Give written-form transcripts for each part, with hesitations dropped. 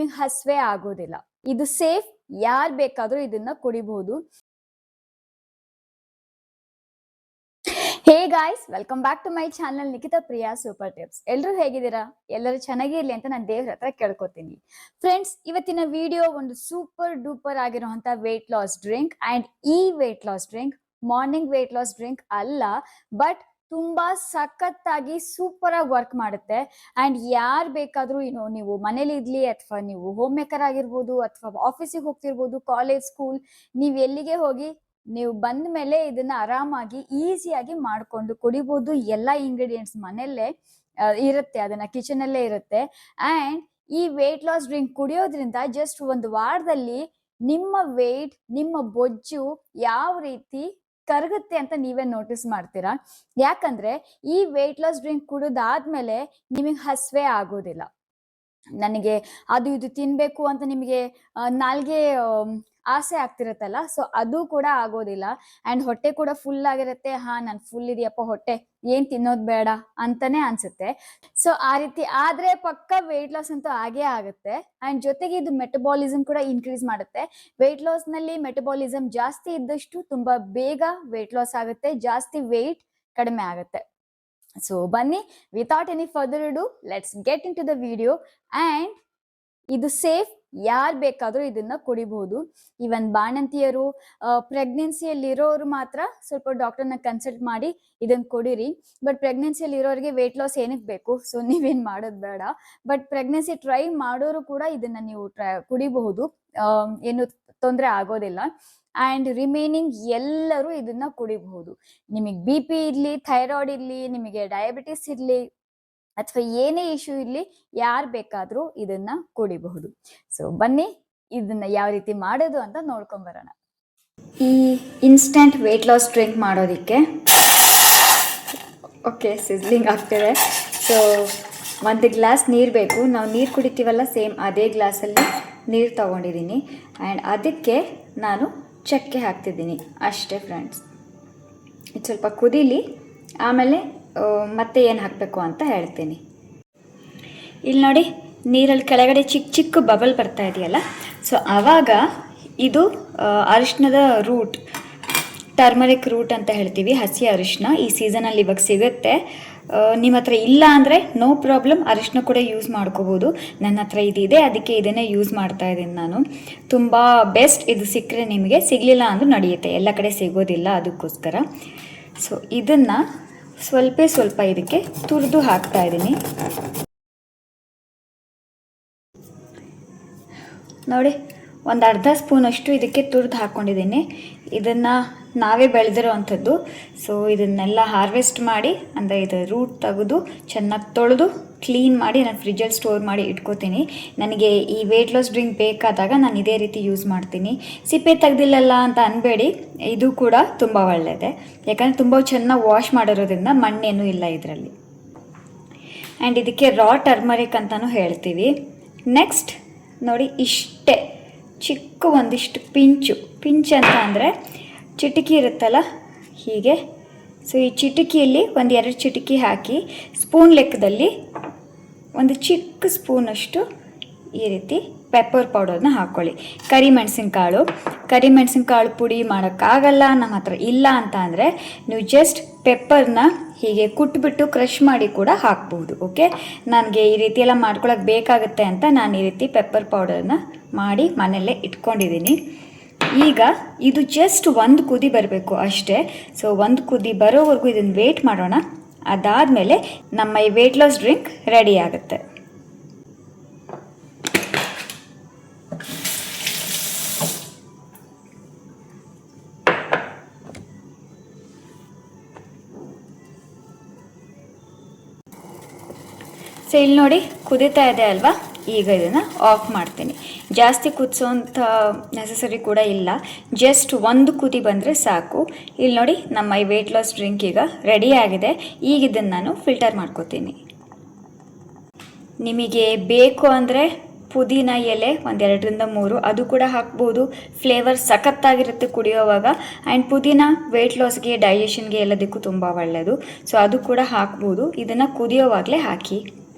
ನಿಮಗೆ ಹಸ್ವೆ ಆಗೋದಿಲ್ಲ. ಇದು ಸೇಫ್, ಯಾರು ಬೇಕಾದ್ರೂ ಇದನ್ನ ಕುಡಿಬಹುದು. Hey guys, welcome back to my channel Nikhita Priya super tips. ಎಲ್ಲರೂ ಹೇಗಿದ್ದೀರಾ? ಎಲ್ಲರೂ ಚೆನ್ನಾಗಿರ್ಲಿ ಅಂತ ನಾನು ದೇವ್ರ ಹತ್ರ ಕೇಳ್ಕೊತೀನಿ. ಫ್ರೆಂಡ್ಸ್, ಇವತ್ತಿನ ವಿಡಿಯೋ ಒಂದು ಸೂಪರ್ ಡೂಪರ್ ಆಗಿರುವಂತ ವೇಟ್ ಲಾಸ್ ಡ್ರಿಂಕ್. ಅಂಡ್ ಈ weight loss drink morning weight loss drink ಅಲ್ಲ, ಬಟ್ ತುಂಬಾ ಸಖತ್ತಾಗಿ ಸೂಪರ್ ಆಗಿ ವರ್ಕ್ ಮಾಡುತ್ತೆ. ಅಂಡ್ ಯಾರು ಬೇಕಾದ್ರೂ ನೀವು ಮನೇಲಿ ಇರ್ಲಿ, ಅಥವಾ ನೀವು ಹೋಮ್ ಮೇಕರ್ ಆಗಿರ್ಬೋದು, ಅಥವಾ ಆಫೀಸಿಗೆ ಹೋಗ್ತಿರ್ಬೋದು, ಕಾಲೇಜ್, ಸ್ಕೂಲ್, ನೀವ್ ಎಲ್ಲಿಗೆ ಹೋಗಿ ನೀವು ಬಂದ ಮೇಲೆ ಇದನ್ನ ಆರಾಮಾಗಿ ಈಸಿಯಾಗಿ ಮಾಡ್ಕೊಂಡು ಕುಡಿಬಹುದು. ಎಲ್ಲ ಇಂಗ್ರೀಡಿಯೆಂಟ್ಸ್ ಮನೆಯಲ್ಲೇ ಇರುತ್ತೆ, ಅದನ್ನ ಕಿಚನ್ ಅಲ್ಲೇ ಇರುತ್ತೆ. ಅಂಡ್ ಈ ವೇಟ್ ಲಾಸ್ ಡ್ರಿಂಕ್ ಕುಡಿಯೋದ್ರಿಂದ ಜಸ್ಟ್ ಒಂದು ವಾರದಲ್ಲಿ ನಿಮ್ಮ ವೇಟ್, ನಿಮ್ಮ ಬೊಜ್ಜು ಯಾವ ರೀತಿ ಕರಗುತ್ತೆ ಅಂತ ನೀವೇ ನೋಟಿಸ್ ಮಾಡ್ತೀರಾ. ಯಾಕಂದ್ರೆ ಈ ವೇಟ್ ಲಾಸ್ ಡ್ರಿಂಕ್ ಕುಡಿದಾದ್ಮೇಲೆ ನಿಮಗೆ ಹಸ್ವೆ ಆಗೋದಿಲ್ಲ. ನನಗೆ ಅದು ಇದು ತಿನ್ಬೇಕು ಅಂತ ನಿಮಗೆ ನಾಲ್ಗೆ ಆಸೆ ಆಗ್ತಿರತ್ತಲ್ಲ, ಸೊ ಅದು ಕೂಡ ಆಗೋದಿಲ್ಲ. ಅಂಡ್ ಹೊಟ್ಟೆ ಕೂಡ ಫುಲ್ ಆಗಿರುತ್ತೆ. ನನ್ ಫುಲ್ ಇದೆಯಪ್ಪ ಹೊಟ್ಟೆ, ಏನ್ ತಿನ್ನೋದ್ ಬೇಡ ಅಂತಾನೆ ಅನ್ಸುತ್ತೆ. ಸೊ ಆ ರೀತಿ ಆದ್ರೆ ಪಕ್ಕ ವೇಟ್ ಲಾಸ್ ಅಂತೂ ಆಗೇ ಆಗುತ್ತೆ. ಅಂಡ್ ಜೊತೆಗೆ ಇದು ಮೆಟಬಾಲಿಸಮ್ ಕೂಡ ಇನ್ಕ್ರೀಸ್ ಮಾಡುತ್ತೆ. ವೇಟ್ ಲಾಸ್ ನಲ್ಲಿ ಮೆಟಬಾಲಿಸಮ್ ಜಾಸ್ತಿ ಇದ್ದಷ್ಟು ತುಂಬಾ ಬೇಗ ವೇಟ್ ಲಾಸ್ ಆಗುತ್ತೆ, ಜಾಸ್ತಿ ವೇಟ್ ಕಡಿಮೆ ಆಗುತ್ತೆ. ಸೊ ಬನ್ನಿ, without any further ado let's get into the video. And ಇದು ಸೇಫ್, ಯಾರು ಬೇಕಾದ್ರೂ ಇದನ್ನ ಕುಡಿಬಹುದು. ಇವನ್ ಬಾಣಂತಿಯರು, ಪ್ರೆಗ್ನೆನ್ಸಿಯಲ್ಲಿ ಇರೋರು ಮಾತ್ರ ಸ್ವಲ್ಪ ಡಾಕ್ಟರ್ನ ಕನ್ಸಲ್ಟ್ ಮಾಡಿ ಇದನ್ನ ಕುಡೀರಿ. ಬಟ್ ಪ್ರೆಗ್ನೆನ್ಸಿಯಲ್ಲಿ ಇರೋರಿಗೆ ವೇಟ್ ಲಾಸ್ ಏನಕ್ಕೆ ಬೇಕು, ಸೊ ನೀವೇನ್ ಮಾಡೋದು ಬೇಡ. ಬಟ್ ಪ್ರೆಗ್ನೆನ್ಸಿ ಟ್ರೈ ಮಾಡೋರು ಕೂಡ ಇದನ್ನ ನೀವು ಕುಡಿಬಹುದು, ಏನು ತೊಂದರೆ ಆಗೋದಿಲ್ಲ. ಅಂಡ್ ರಿಮೈನಿಂಗ್ ಎಲ್ಲರೂ ಇದನ್ನ ಕುಡಿಬಹುದು. ನಿಮಗೆ BP ಇರ್ಲಿ, ಥೈರಾಯ್ಡ್ ಇರ್ಲಿ, ನಿಮಗೆ ಡಯಾಬಿಟಿಸ್ ಇರ್ಲಿ, ಅಥವಾ ಏನೇ ಇಶ್ಯೂ ಇರ್ಲಿ, ಯಾರು ಬೇಕಾದ್ರೂ ಇದನ್ನ ಕುಡಿಬಹುದು. ಸೊ ಬನ್ನಿ, ಇದನ್ನ ಯಾವ ರೀತಿ ಮಾಡೋದು ಅಂತ ನೋಡ್ಕೊಂಡ್ ಬರೋಣ. ಈ ಇನ್ಸ್ಟಂಟ್ ವೇಟ್ ಲಾಸ್ ಡ್ರಿಂಕ್ ಮಾಡೋದಿಕ್ಕೆ ಓಕೆ, ಸಿಸ್ಲಿಂಗ್ ಆಗ್ತಿದೆ. ಸೊ 1 ಗ್ಲಾಸ್ ನೀರು ಬೇಕು. ನಾವು ನೀರು ಕುಡಿತೀವಲ್ಲ, ಸೇಮ್ ಅದೇ ಗ್ಲಾಸಲ್ಲಿ ನೀರು ತಗೊಂಡಿದ್ದೀನಿ. ಆ್ಯಂಡ್ ಅದಕ್ಕೆ ನಾನು ಚಕ್ಕೆ ಹಾಕ್ತಿದ್ದೀನಿ ಅಷ್ಟೇ ಫ್ರೆಂಡ್ಸ್. ಇದು ಸ್ವಲ್ಪ ಕುದೀಲಿ, ಆಮೇಲೆ ಮತ್ತೆ ಏನು ಹಾಕಬೇಕು ಅಂತ ಹೇಳ್ತೀನಿ. ಇಲ್ಲಿ ನೋಡಿ, ನೀರಲ್ಲಿ ಕೆಳಗಡೆ ಚಿಕ್ಕ ಚಿಕ್ಕ ಬಬಲ್ ಬರ್ತಾ ಇದೆಯಲ್ಲ, ಸೊ ಆವಾಗ ಇದು ಅರಿಶಿಣದ ರೂಟ್, ಟರ್ಮರಿಕ್ ರೂಟ್ ಅಂತ ಹೇಳ್ತೀವಿ, ಹಸಿ ಅರಿಶಿಣ. ಈ ಸೀಸನಲ್ಲಿ ಇವಾಗ ಸಿಗುತ್ತೆ. ನಿಮ್ಮ ಹತ್ರ ಇಲ್ಲ ಅಂದರೆ ನೋ ಪ್ರಾಬ್ಲಮ್, ಅರಿಶಿನ ಕೂಡ ಯೂಸ್ ಮಾಡ್ಕೋಬೋದು. ನನ್ನ ಹತ್ರ ಇದಿದೆ, ಅದಕ್ಕೆ ಇದನ್ನೇ ಯೂಸ್ ಮಾಡ್ತಾ ಇದ್ದೀನಿ ನಾನು. ತುಂಬ ಬೆಸ್ಟ್. ಇದು ಸಿಕ್ಕರೆ ನಿಮಗೆ, ಸಿಗಲಿಲ್ಲ ಅಂದರೂ ನಡೆಯುತ್ತೆ, ಎಲ್ಲ ಕಡೆ ಸಿಗೋದಿಲ್ಲ, ಅದಕ್ಕೋಸ್ಕರ. ಸೊ ಇದನ್ನು ಸ್ವಲ್ಪ ಇದಕ್ಕೆ ತುರಿದು ಹಾಕ್ತಾ ಇದ್ದೀನಿ. ನೋಡಿ, ಒಂದು ಅರ್ಧ ಸ್ಪೂನಷ್ಟು ಇದಕ್ಕೆ ತುರಿದು ಹಾಕ್ಕೊಂಡಿದ್ದೀನಿ. ಇದನ್ನು ನಾವೇ ಬೆಳೆದಿರೋ ಅಂಥದ್ದು. ಸೊ ಇದನ್ನೆಲ್ಲ ಹಾರ್ವೆಸ್ಟ್ ಮಾಡಿ, ಅಂದರೆ ಇದು ರೂಟ್ ತೆಗೆದು ಚೆನ್ನಾಗಿ ತೊಳೆದು ಕ್ಲೀನ್ ಮಾಡಿ ನಾನು ಫ್ರಿಜ್ಜಲ್ಲಿ ಸ್ಟೋರ್ ಮಾಡಿ ಇಟ್ಕೋತೀನಿ. ನನಗೆ ಈ ವೇಟ್ ಲಾಸ್ ಡ್ರಿಂಕ್ ಬೇಕಾದಾಗ ನಾನು ಇದೇ ರೀತಿ ಯೂಸ್ ಮಾಡ್ತೀನಿ. ಸಿಪ್ಪೆ ತೆಗ್ದಿಲ್ಲಲ್ಲ ಅಂತ ಅನ್ಬೇಡಿ, ಇದು ಕೂಡ ತುಂಬ ಒಳ್ಳೆಯದೇ. ಯಾಕಂದರೆ ತುಂಬ ಚೆನ್ನಾಗಿ ವಾಶ್ ಮಾಡಿರೋದ್ರಿಂದ ಮಣ್ಣೇನೂ ಇಲ್ಲ ಇದರಲ್ಲಿ. ಆ್ಯಂಡ್ ಇದಕ್ಕೆ ರಾ ಟರ್ಮರಿಕ್ ಅಂತಲೂ ಹೇಳ್ತೀವಿ. ನೆಕ್ಸ್ಟ್ ನೋಡಿ, ಇಷ್ಟೇ ಚಿಕ್ಕ ಒಂದಿಷ್ಟು ಪಿಂಚ್ ಅಂತ ಅಂದರೆ ಚಿಟಿಕಿ ಇರುತ್ತಲ್ಲ ಹೀಗೆ. ಸೊ ಈ ಚಿಟಿಕಿಯಲ್ಲಿ 1-2 ಚಿಟಿಕಿ ಹಾಕಿ, ಸ್ಪೂನ್ ಲೆಕ್ಕದಲ್ಲಿ ಒಂದು ಚಿಕ್ಕ ಸ್ಪೂನಷ್ಟು ಈ ರೀತಿ ಪೆಪ್ಪರ್ ಪೌಡರ್ನ ಹಾಕ್ಕೊಳ್ಳಿ. ಕರಿಮೆಣಸಿನಕಾಳು ಪುಡಿ ಮಾಡೋಕ್ಕಾಗಲ್ಲ, ನಮ್ಮ ಹತ್ರ ಇಲ್ಲ ಅಂತ ಅಂದರೆ ನೀವು ಜಸ್ಟ್ ಪೆಪ್ಪರ್ನ ಹೀಗೆ ಕುಟ್ಬಿಟ್ಟು ಕ್ರಷ್ ಮಾಡಿ ಕೂಡ ಹಾಕ್ಬೋದು. ಓಕೆ, ನನಗೆ ಈ ರೀತಿ ಎಲ್ಲ ಮಾಡ್ಕೊಳಕ್ಕೆ ಬೇಕಾಗುತ್ತೆ ಅಂತ ನಾನು ಈ ರೀತಿ ಪೆಪ್ಪರ್ ಪೌಡರ್ನ ಮಾಡಿ ಮನೆಯಲ್ಲೇ ಇಟ್ಕೊಂಡಿದ್ದೀನಿ. ಈಗ ಇದು ಜಸ್ಟ್ 1 ಕುದಿ ಬರಬೇಕು ಅಷ್ಟೇ. ಸೊ 1 ಕುದಿ ಬರೋವರೆಗೂ ಇದನ್ನು ವೇಟ್ ಮಾಡೋಣ. ಅದಾದಮೇಲೆ ನಮ್ಮ ಈ ವೇಟ್ ಲಾಸ್ ಡ್ರಿಂಕ್ ರೆಡಿ ಆಗುತ್ತೆ. ಸೊ ಇಲ್ಲಿ ನೋಡಿ, ಕುದೀತಾ ಇದೆ ಅಲ್ವಾ. ಈಗ ಇದನ್ನು ಆಫ್ ಮಾಡ್ತೀನಿ. ಜಾಸ್ತಿ ಕುದಿಸೋಂಥ ನೆಸಸರಿ ಕೂಡ ಇಲ್ಲ, ಜಸ್ಟ್ 1 ಕುದಿ ಬಂದರೆ ಸಾಕು. ಇಲ್ಲಿ ನೋಡಿ, ನಮ್ಮ ಈ ವೇಟ್ ಲಾಸ್ ಡ್ರಿಂಕ್ ಈಗ ರೆಡಿ ಆಗಿದೆ. ಈಗ ಇದನ್ನು ನಾನು ಫಿಲ್ಟರ್ ಮಾಡ್ಕೋತೀನಿ. ನಿಮಗೆ ಬೇಕು ಅಂದರೆ ಪುದೀನ ಎಲೆ 1-2-3 ಅದು ಕೂಡ ಹಾಕ್ಬೋದು. ಫ್ಲೇವರ್ ಸಖತ್ತಾಗಿರುತ್ತೆ ಕುಡಿಯೋವಾಗ. ಆ್ಯಂಡ್ ಪುದೀನ ವೆಯ್ಟ್ ಲಾಸ್ಗೆ, ಡೈಜೆಷನ್ಗೆ ಎಲ್ಲದಕ್ಕೂ ತುಂಬ ಒಳ್ಳೆಯದು. ಸೊ ಅದು ಕೂಡ ಹಾಕ್ಬೋದು. ಇದನ್ನು ಕುದಿಯೋವಾಗಲೇ ಹಾಕಿ.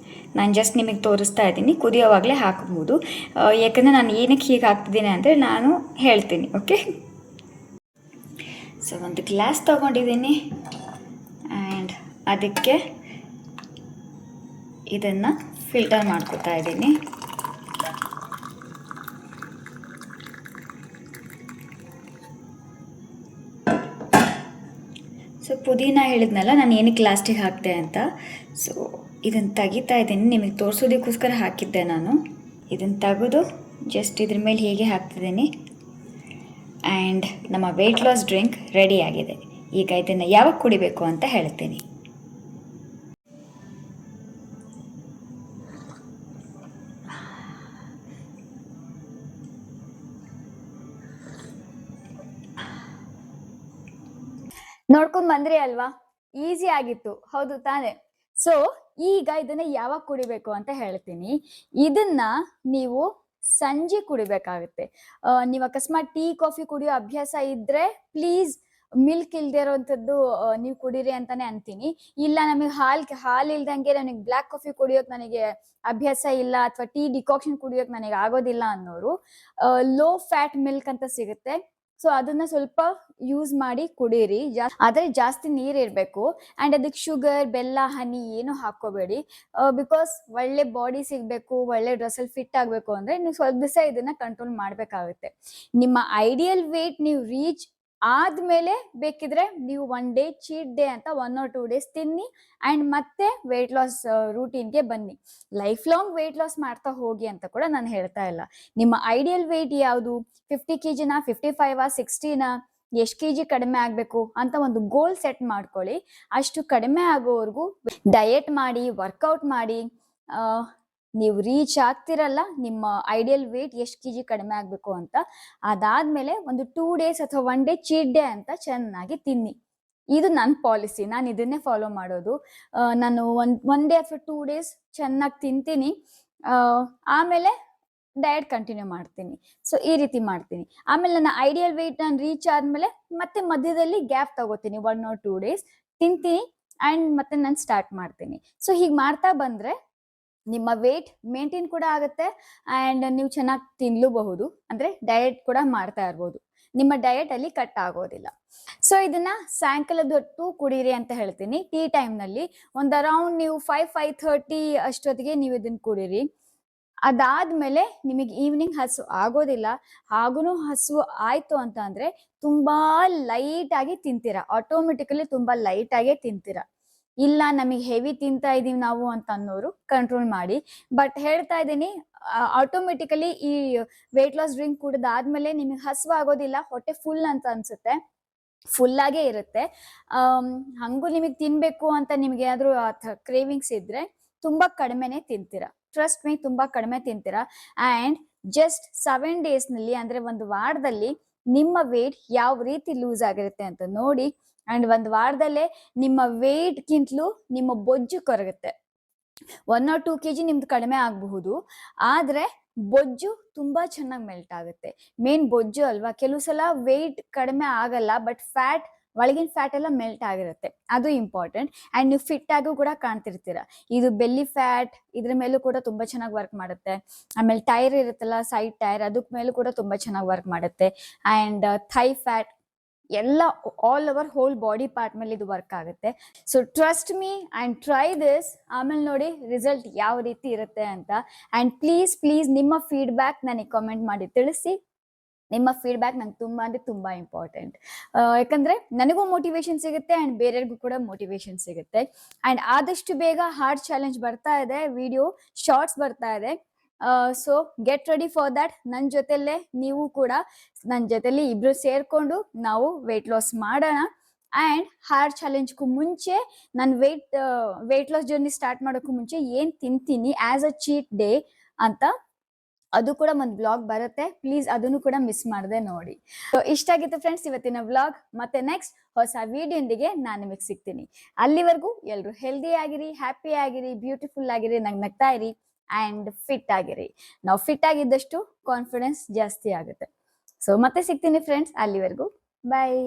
ನಾನು ಜಸ್ಟ್ ನಿಮಗೆ ತೋರಿಸ್ತಾ ಇದ್ದೀನಿ, ಕುದಿಯೋವಾಗಲೇ ಹಾಕಬಹುದು. ಯಾಕಂದರೆ ನಾನು ಏನಕ್ಕೆ ಹೀಗೆ ಹಾಕ್ತಿದ್ದೀನಿ ಅಂದರೆ ನಾನು ಹೇಳ್ತೀನಿ. ಓಕೆ, ಸೊ ಒಂದು ಗ್ಲಾಸ್ ತೊಗೊಂಡಿದ್ದೀನಿ ಆ್ಯಂಡ್ ಅದಕ್ಕೆ ಇದನ್ನು ಫಿಲ್ಟರ್ ಮಾಡ್ಕೊತಾ ಇದ್ದೀನಿ. ಸೊ ಪುದೀನ ಹೇಳಿದ್ನಲ್ಲ ನಾನು ಏನಕ್ಕೆ ಲಾಸ್ಟಿಗೆ ಹಾಕಿದೆ ಅಂತ. ಸೊ ಇದನ್ನು ತೆಗಿತಾ ಇದ್ದೀನಿ, ನಿಮಗೆ ತೋರಿಸೋದಕ್ಕೋಸ್ಕರ ಹಾಕಿದ್ದೆ ನಾನು. ಇದನ್ನು ತೆಗೆದು ಜಸ್ಟ್ ಇದ್ರ ಮೇಲೆ ಹೇಗೆ ಹಾಕ್ತಿದ್ದೀನಿ ಆ್ಯಂಡ್ ನಮ್ಮ ವೆಯ್ಟ್ ಲಾಸ್ ಡ್ರಿಂಕ್ ರೆಡಿ ಆಗಿದೆ. ಈಗ ಇದನ್ನು ಯಾವಾಗ ಕುಡಿಬೇಕು ಅಂತ ಹೇಳ್ತೀನಿ. ನೋಡ್ಕೊಂಡ್ ಬಂದ್ರಿ ಅಲ್ವಾ, ಈಸಿ ಆಗಿತ್ತು, ಹೌದು ತಾನೆ? ಸೊ ಈಗ ಇದನ್ನ ಯಾವಾಗ ಕುಡಿಬೇಕು ಅಂತ ಹೇಳ್ತೀನಿ. ಇದನ್ನ ನೀವು ಸಂಜೆ ಕುಡಿಬೇಕಾಗುತ್ತೆ. ನೀವು ಅಕಸ್ಮಾತ್ ಟೀ ಕಾಫಿ ಕುಡಿಯೋ ಅಭ್ಯಾಸ ಇದ್ರೆ ಪ್ಲೀಸ್ ಮಿಲ್ಕ್ ಇಲ್ದೇ ಇರೋವಂಥದ್ದು ನೀವು ಕುಡೀರಿ ಅಂತಾನೆ ಅಂತೀನಿ. ಇಲ್ಲ ನಮಗೆ ಹಾಲು ಇಲ್ದಂಗೆ ನನಗೆ ಬ್ಲ್ಯಾಕ್ ಕಾಫಿ ಕುಡಿಯೋಕೆ ನನಗೆ ಅಭ್ಯಾಸ ಇಲ್ಲ ಅಥವಾ ಟೀ ಡಿಕಾಕ್ಷನ್ ಕುಡಿಯೋಕೆ ನನಗೆ ಆಗೋದಿಲ್ಲ ಅನ್ನೋರು ಲೋ ಫ್ಯಾಟ್ ಮಿಲ್ಕ್ ಅಂತ ಸಿಗುತ್ತೆ. ಸೊ ಅದನ್ನ ಸ್ವಲ್ಪ ಯೂಸ್ ಮಾಡಿ ಕುಡೀರಿ. ಆದ್ರೆ ಜಾಸ್ತಿ ನೀರ್ ಇರ್ಬೇಕು ಅಂಡ್ ಅದಕ್ಕೆ ಶುಗರ್, ಬೆಲ್ಲ, ಹನಿ ಏನು ಹಾಕೋಬೇಡಿ. ಬಿಕಾಸ್ ಒಳ್ಳೆ ಬಾಡಿ ಸಿಗ್ಬೇಕು, ಒಳ್ಳೆ ಡ್ರೆಸ್ಸಲ್ಲಿ ಫಿಟ್ ಆಗ್ಬೇಕು ಅಂದ್ರೆ ನೀವು ಸ್ವಲ್ಪ ದಿವಸ ಇದನ್ನ ಕಂಟ್ರೋಲ್ ಮಾಡ್ಬೇಕಾಗುತ್ತೆ. ನಿಮ್ಮ ಐಡಿಯಲ್ ವೇಟ್ ನೀವು ರೀಚ್ ಆದ್ಮೇಲೆ ಬೇಕಿದ್ರೆ ನೀವು 1 ಡೇ ಚೀಟ್ ಡೇ ಅಂತ 1 or 2 ಡೇಸ್ ತಿನ್ನಿ ಅಂಡ್ ಮತ್ತೆ ವೇಟ್ ಲಾಸ್ ರೂಟೀನ್ಗೆ ಬನ್ನಿ. ಲೈಫ್ ಲಾಂಗ್ ವೇಟ್ ಲಾಸ್ ಮಾಡ್ತಾ ಹೋಗಿ ಅಂತ ಕೂಡ ನಾನು ಹೇಳ್ತಾ ಇಲ್ಲ. ನಿಮ್ಮ ಐಡಿಯಲ್ ವೇಟ್ ಯಾವುದು? 50 kgನ, 55 60ನ, ಎಷ್ಟು kg ಕಡಿಮೆ ಆಗ್ಬೇಕು ಅಂತ ಒಂದು ಗೋಲ್ ಸೆಟ್ ಮಾಡ್ಕೊಳ್ಳಿ. ಅಷ್ಟು ಕಡಿಮೆ ಆಗೋವರೆಗೂ ಡಯಟ್ ಮಾಡಿ, ವರ್ಕೌಟ್ ಮಾಡಿ, ನೀವು ರೀಚ್ ಆಗ್ತಿರಲ್ಲ ನಿಮ್ಮ ಐಡಿಯಲ್ ವೇಟ್ ಎಷ್ಟು kg ಕಡಿಮೆ ಆಗ್ಬೇಕು ಅಂತ. ಅದಾದ್ಮೇಲೆ ಒಂದು 2 ಡೇಸ್ ಅಥವಾ 1 ಡೇ ಚೀಟ್ ಡೇ ಅಂತ ಚೆನ್ನಾಗಿ ತಿನ್ನಿ. ಇದು ನನ್ನ ಪಾಲಿಸಿ, ನಾನು ಇದನ್ನೇ ಫಾಲೋ ಮಾಡೋದು. ನಾನು ಒನ್ ಡೇ ಅಥವಾ 2 ಡೇಸ್ ಚೆನ್ನಾಗಿ ತಿಂತೀನಿ, ಆಮೇಲೆ ಡಯಟ್ ಕಂಟಿನ್ಯೂ ಮಾಡ್ತೀನಿ. ಸೊ ಈ ರೀತಿ ಮಾಡ್ತೀನಿ. ಆಮೇಲೆ ನನ್ನ ಐಡಿಯಲ್ ವೇಟ್ ನಾನು ರೀಚ್ ಆದ್ಮೇಲೆ ಮತ್ತೆ ಮಧ್ಯದಲ್ಲಿ ಗ್ಯಾಪ್ ತಗೋತೀನಿ, 1 or 2 ಡೇಸ್ ತಿಂತೀನಿ ಅಂಡ್ ಮತ್ತೆ ನಾನು ಸ್ಟಾರ್ಟ್ ಮಾಡ್ತೀನಿ. ಸೊ ಹೀಗೆ ಮಾಡ್ತಾ ಬಂದ್ರೆ ನಿಮ್ಮ ವೇಟ್ ಮೇಂಟೈನ್ ಕೂಡ ಆಗುತ್ತೆ ಅಂಡ್ ನೀವು ಚೆನ್ನಾಗಿ ತಿನ್ಲೂಬಹುದು, ಅಂದ್ರೆ ಡಯಟ್ ಕೂಡ ಮಾಡ್ತಾ ಇರ್ಬೋದು, ನಿಮ್ಮ ಡಯಟ್ ಅಲ್ಲಿ ಕಟ್ ಆಗೋದಿಲ್ಲ. ಸೊ ಇದನ್ನ ಸಾಯಂಕಾಲದ ಹೊತ್ತು ಕುಡೀರಿ ಅಂತ ಹೇಳ್ತೀನಿ. ಟೀ ಟೈಮ್ ನಲ್ಲಿ ಒಂದು ಅರೌಂಡ್ ನೀವು 5-5:30 ಅಷ್ಟೊತ್ತಿಗೆ ನೀವು ಇದನ್ನ ಕುಡೀರಿ. ಅದಾದ್ಮೇಲೆ ನಿಮಗೆ ಈವ್ನಿಂಗ್ ಹಸು ಆಗೋದಿಲ್ಲ, ಹಾಗೂನು ಹಸು ಆಯ್ತು ಅಂತ ಅಂದ್ರೆ ತುಂಬಾ ಲೈಟ್ ಆಗಿ ತಿಂತೀರಾ, ಆಟೋಮೆಟಿಕಲಿ ತುಂಬಾ ಲೈಟ್ ಆಗೇ ತಿಂತೀರಾ. ಇಲ್ಲ ನಮಗೆ ಹೆವಿ ತಿಂತಾ ಇದೀವಿ ನಾವು ಅಂತ ಅನ್ನೋರು ಕಂಟ್ರೋಲ್ ಮಾಡಿ. ಬಟ್ ಹೇಳ್ತಾ ಇದ್ದೀನಿ, ಆಟೋಮೆಟಿಕಲಿ ಈ ವೇಟ್ ಲಾಸ್ ಡ್ರಿಂಕ್ ಕುಡಿದಾದ್ಮೇಲೆ ನಿಮಗೆ ಹಸಿವು ಆಗೋದಿಲ್ಲ, ಹೊಟ್ಟೆ ಫುಲ್ ಅಂತ ಅನ್ಸುತ್ತೆ, ಫುಲ್ ಆಗೇ ಇರುತ್ತೆ. ಹಂಗೂ ನಿಮಗೆ ತಿನ್ಬೇಕು ಅಂತ ನಿಮ್ಗೆ ಏನಾದ್ರು ಕ್ರೇವಿಂಗ್ಸ್ ಇದ್ರೆ ತುಂಬಾ ಕಡಿಮೆನೆ ತಿಂತೀರಾ. ಟ್ರಸ್ಟ್ ಮೀ, ತುಂಬಾ ಕಡಿಮೆ ತಿಂತೀರಾ. ಅಂಡ್ ಜಸ್ಟ್ 7 ಡೇಸ್ ನಲ್ಲಿ ಅಂದ್ರೆ ಒಂದು ವಾರದಲ್ಲಿ ನಿಮ್ಮ ವೇಟ್ ಯಾವ ರೀತಿ ಲೂಸ್ ಆಗಿರುತ್ತೆ ಅಂತ ನೋಡಿ. ಅಂಡ್ ಒಂದು ವಾರದಲ್ಲೇ ನಿಮ್ಮ ವೇಟ್ ಗಿಂತಲೂ ನಿಮ್ಮ ಬೊಜ್ಜು ಕರಗುತ್ತೆ. 1 or 2 kg ನಿಮ್ದು ಕಡಿಮೆ ಆಗಬಹುದು, ಆದ್ರೆ ಬೊಜ್ಜು ತುಂಬಾ ಚೆನ್ನಾಗಿ ಮೆಲ್ಟ್ ಆಗುತ್ತೆ. ಮೇನ್ ಬೊಜ್ಜು ಅಲ್ವಾ, ಕೆಲವು ಸಲ ವೇಟ್ ಕಡಿಮೆ ಆಗಲ್ಲ ಬಟ್ ಫ್ಯಾಟ್, ಒಳಗಿನ ಫ್ಯಾಟ್ ಎಲ್ಲ ಮೆಲ್ಟ್ ಆಗಿರುತ್ತೆ, ಅದು ಇಂಪಾರ್ಟೆಂಟ್. ಅಂಡ್ ನೀವು ಫಿಟ್ ಆಗು ಕೂಡ ಕಾಣ್ತಿರ್ತೀರ. ಇದು ಬೆಲ್ಲಿ ಫ್ಯಾಟ್, ಇದ್ರ ಮೇಲೂ ಕೂಡ ತುಂಬಾ ಚೆನ್ನಾಗಿ ವರ್ಕ್ ಮಾಡುತ್ತೆ. ಆಮೇಲೆ ಟೈರ್ ಇರುತ್ತಲ್ಲ, ಸೈಡ್ ಟೈರ್, ಅದಕ್ ಮೇಲೂ ಕೂಡ ತುಂಬಾ ಚೆನ್ನಾಗಿ ವರ್ಕ್ ಮಾಡುತ್ತೆ. ಅಂಡ್ ಥೈ ಫ್ಯಾಟ್ ಎಲ್ಲ all over whole body part ಮೇಲೆ ಇದು ವರ್ಕ್ ಆಗುತ್ತೆ. So trust me and try this, ಆಮೇಲೆ ನೋಡಿ ರಿಸಲ್ಟ್ ಯಾವ ರೀತಿ ಇರುತ್ತೆ ಅಂತ. ಅಂಡ್ ಪ್ಲೀಸ್ ನಿಮ್ಮ ಫೀಡ್ಬ್ಯಾಕ್ ನನಗೆ ಕಾಮೆಂಟ್ ಮಾಡಿ ತಿಳಿಸಿ. ನಿಮ್ಮ ಫೀಡ್ಬ್ಯಾಕ್ ನಂಗೆ ತುಂಬಾ ಅಂದ್ರೆ ತುಂಬಾ ಇಂಪಾರ್ಟೆಂಟ್. ಯಾಕಂದ್ರೆ ನನಗೂ ಮೋಟಿವೇಶನ್ ಸಿಗುತ್ತೆ ಅಂಡ್ ಬೇರೆಯವ್ರಿಗೂ ಕೂಡ ಮೋಟಿವೇಶನ್ ಸಿಗುತ್ತೆ. ಅಂಡ್ ಆದಷ್ಟು ಬೇಗ ಹಾರ್ಡ್ ಚಾಲೆಂಜ್ ಬರ್ತಾ ಇದೆ, ವಿಡಿಯೋ ಶಾರ್ಟ್ಸ್ ಬರ್ತಾ ಇದೆ. So get ready for that. ನನ್ನ ಜೊತೆಲೇ ನೀವು ಕೂಡ, ನನ್ನ ಜೊತೆಲಿ ಇಬ್ರು ಸೇರ್ಕೊಂಡು ನಾವು ವೇಟ್ ಲಾಸ್ ಮಾಡೋಣ. ಅಂಡ್ ಹಾರ್ಡ್ ಚಾಲೆಂಜ್ಗೂ ಮುಂಚೆ ನಾನು ವೇಟ್ ಲಾಸ್ ಜರ್ನಿ ಸ್ಟಾರ್ಟ್ ಮಾಡೋಕ್ಕೂ ಮುಂಚೆ ಏನ್ ತಿಂತೀನಿ ಆಸ್ ಅ ಚೀಟ್ ಡೇ ಅಂತ, ಅದು ಕೂಡ ಒಂದು ವ್ಲಾಗ್ ಬರುತ್ತೆ. ಪ್ಲೀಸ್ ಅದನ್ನು ಕೂಡ ಮಿಸ್ ಮಾಡದೆ ನೋಡಿ. ಸೊ ಇಷ್ಟ ಆಗಿತ್ತು ಫ್ರೆಂಡ್ಸ್ ಇವತ್ತಿನ ವ್ಲಾಗ್. ಮತ್ತೆ ನೆಕ್ಸ್ಟ್ ಹೊಸ ವಿಡಿಯೋಂದಿಗೆ ನಾನು ನಿಮಗೆ ಸಿಗ್ತೀನಿ. ಅಲ್ಲಿವರೆಗೂ ಎಲ್ಲರೂ ಹೆಲ್ದಿ ಆಗಿರಿ, ಹ್ಯಾಪಿ ಆಗಿರಿ, ಬ್ಯೂಟಿಫುಲ್ ಆಗಿರಿ, ನಗ್ತಾ ಇರಿ ಅಂಡ್ ಫಿಟ್ ಆಗಿರಿ. ನಾವು ಫಿಟ್ ಆಗಿದ್ದಷ್ಟು ಕಾನ್ಫಿಡೆನ್ಸ್ ಜಾಸ್ತಿ ಆಗುತ್ತೆ. ಸೊ ಮತ್ತೆ ಸಿಗ್ತೀನಿ ಫ್ರೆಂಡ್ಸ್, ಅಲ್ಲಿವರೆಗೂ ಬಾಯ್.